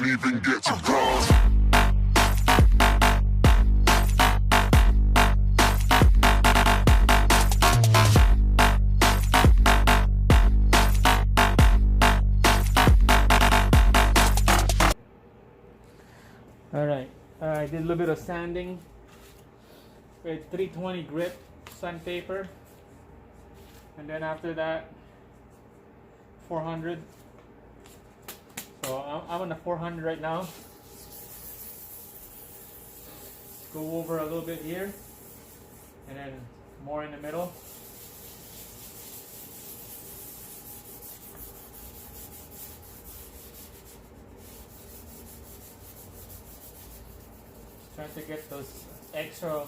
can't even get to bras. Alright, I did a little bit of sanding with 320 grit sandpaper, and then after that 400. So I'm on the 400 right now. Go over a little bit here and then more in the middle. Trying to get those extra,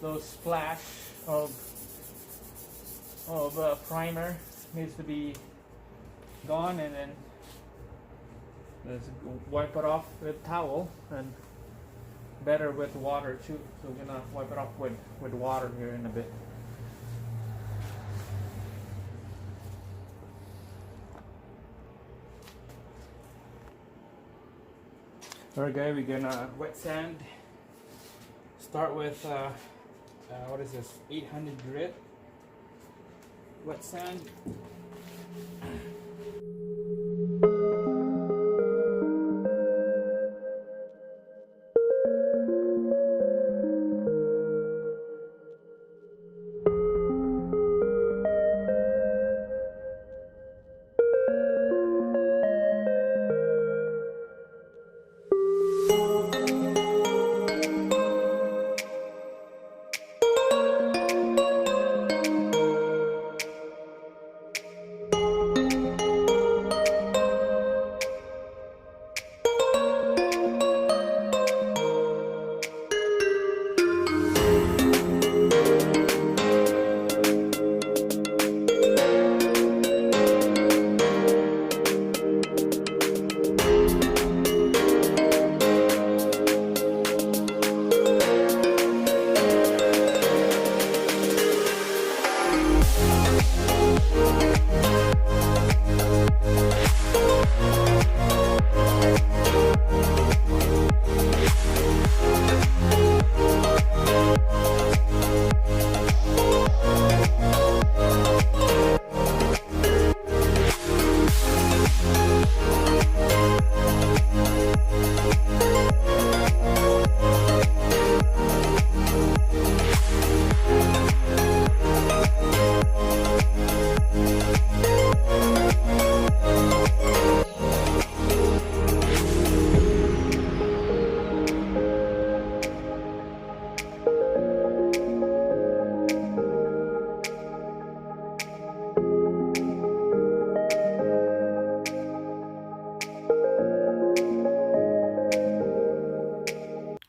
those splash of primer needs to be gone, and then let's wipe it off with towel, and better with water too. So we're gonna wipe it off with water here in a bit. Alright guys, we're gonna wet sand. Start with what is this, 800 grit wet sand.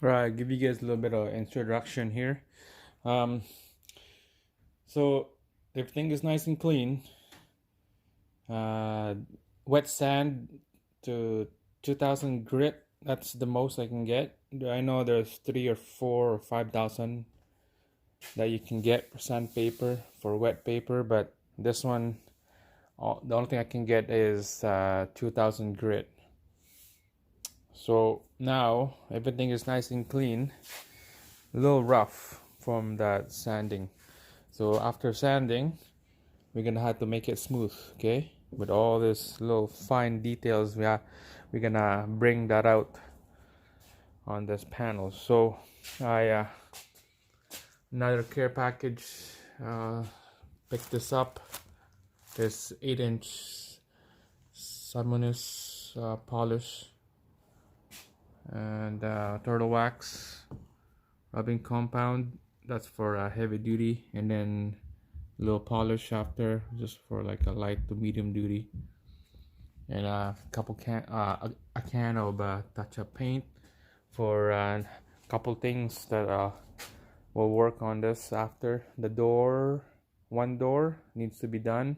Right, give you guys a little bit of introduction here. So everything is nice and clean. Wet sand to 2000 grit, that's the most I can get. I know there's 3 or 4 or 5,000 that you can get for sandpaper, for wet paper, but this one, the only thing I can get is 2000 grit. So now everything is nice and clean, a little rough from that sanding. So after sanding, we're gonna have to make it smooth, okay? With all this little fine details, we're gonna bring that out on this panel. So I another care package, picked this up. This 8-inch Simonus polish and turtle wax rubbing compound, that's for heavy duty, and then little polish after, just for like a light to medium duty, and a can of touch-up paint for a couple things that will work on this after. The door, one door needs to be done,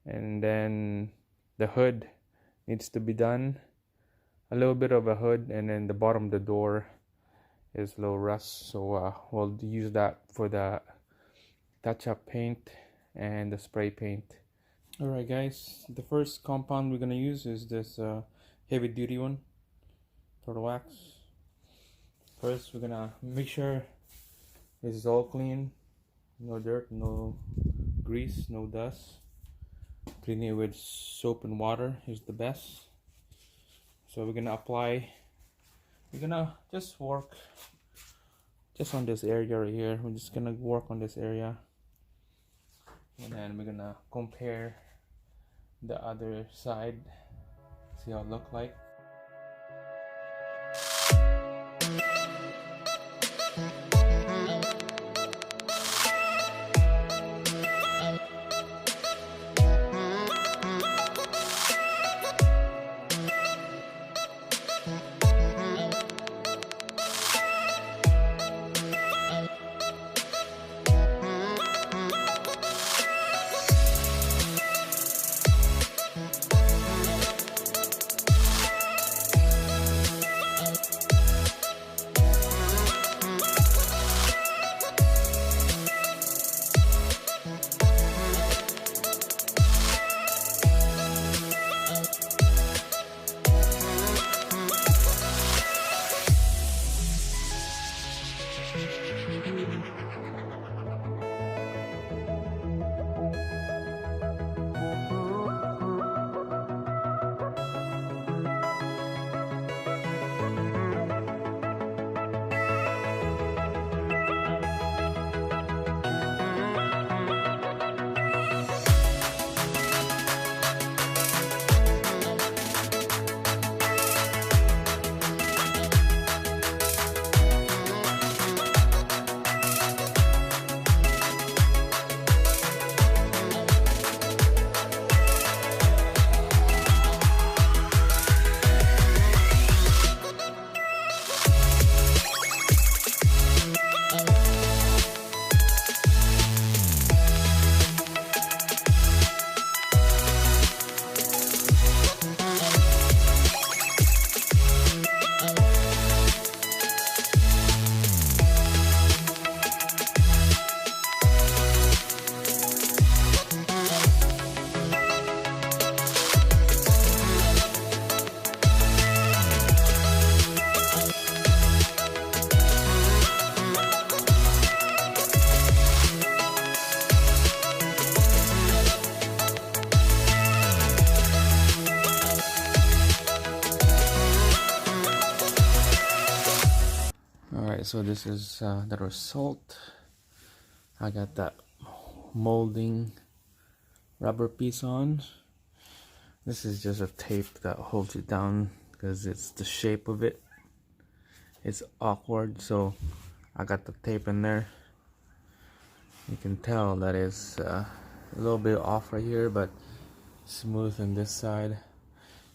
and then the hood needs to be done, a little bit of a hood, and then the bottom of the door is a little rust, so we'll use that for the touch-up paint and the spray paint. Alright guys, the first compound we're gonna use is this heavy duty one. for the wax. First, we're gonna make sure this is all clean, no dirt, no grease, no dust. Clean it with soap and water is the best. So we're gonna apply. We're gonna just work just on this area right here. We're just gonna work on this area, and then we're gonna compare the other side, see how it look like. Alright, so this is the result. I got that molding rubber piece on. This is just a tape that holds it down because it's the shape of it. It's awkward, so I got the tape in there. You can tell that it's a little bit off right here, but smooth on this side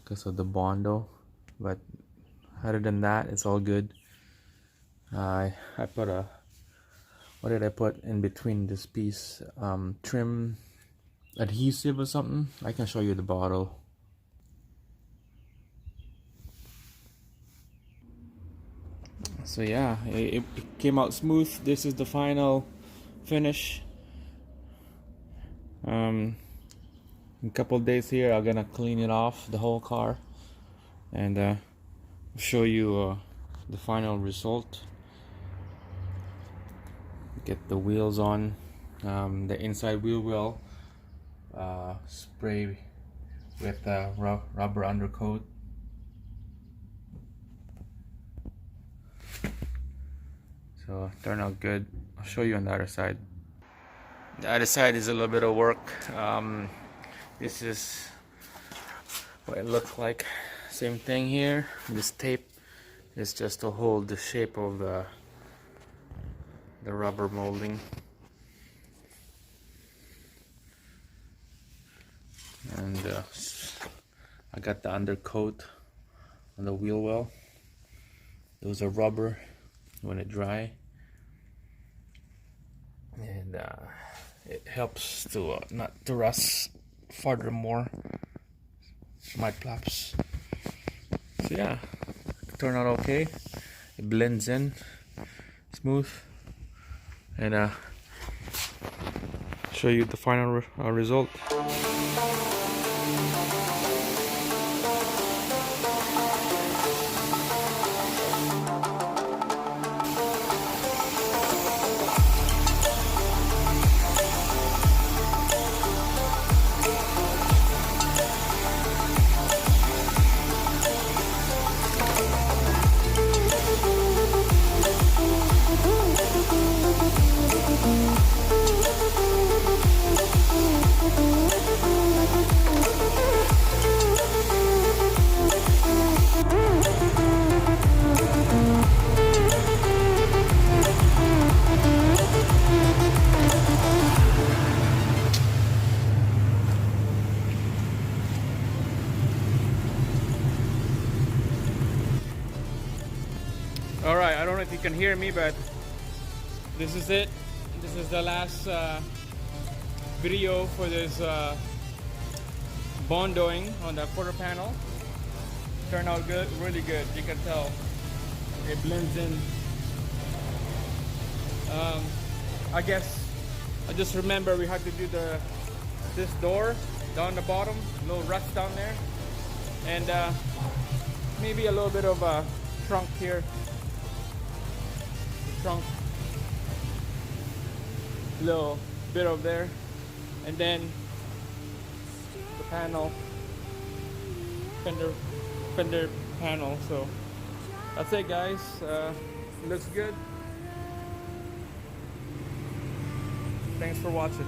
because of the bondo. But other than that, it's all good. I put a, what did I put in between this piece? Trim adhesive or something. I can show you the bottle. So yeah, it came out smooth. This is the final finish. In a couple of days here, I'm gonna clean it off, the whole car, and show you the final result. Get the wheels on, the inside wheel well, spray with rubber undercoat. So turned out good. I'll show you on the other side. The other side is a little bit of work. This is what it looks like. Same thing here. This tape is just to hold the shape of the rubber molding. And I got the undercoat on the wheel well. Those are rubber when it dry, and it helps to not to rust furthermore. Mud flaps. So yeah, it turned out okay. It blends in smooth, and show you the final result. All right, I don't know if you can hear me, but this is it. This is the last video for this bondoing on the quarter panel. Turned out good, really good. You can tell it blends in. I guess I just remember we had to do this door down the bottom, a little rust down there, and maybe a little bit of a trunk here. The trunk, little bit of there, and then the panel, fender panel. So that's it, guys. Looks good. Thanks for watching.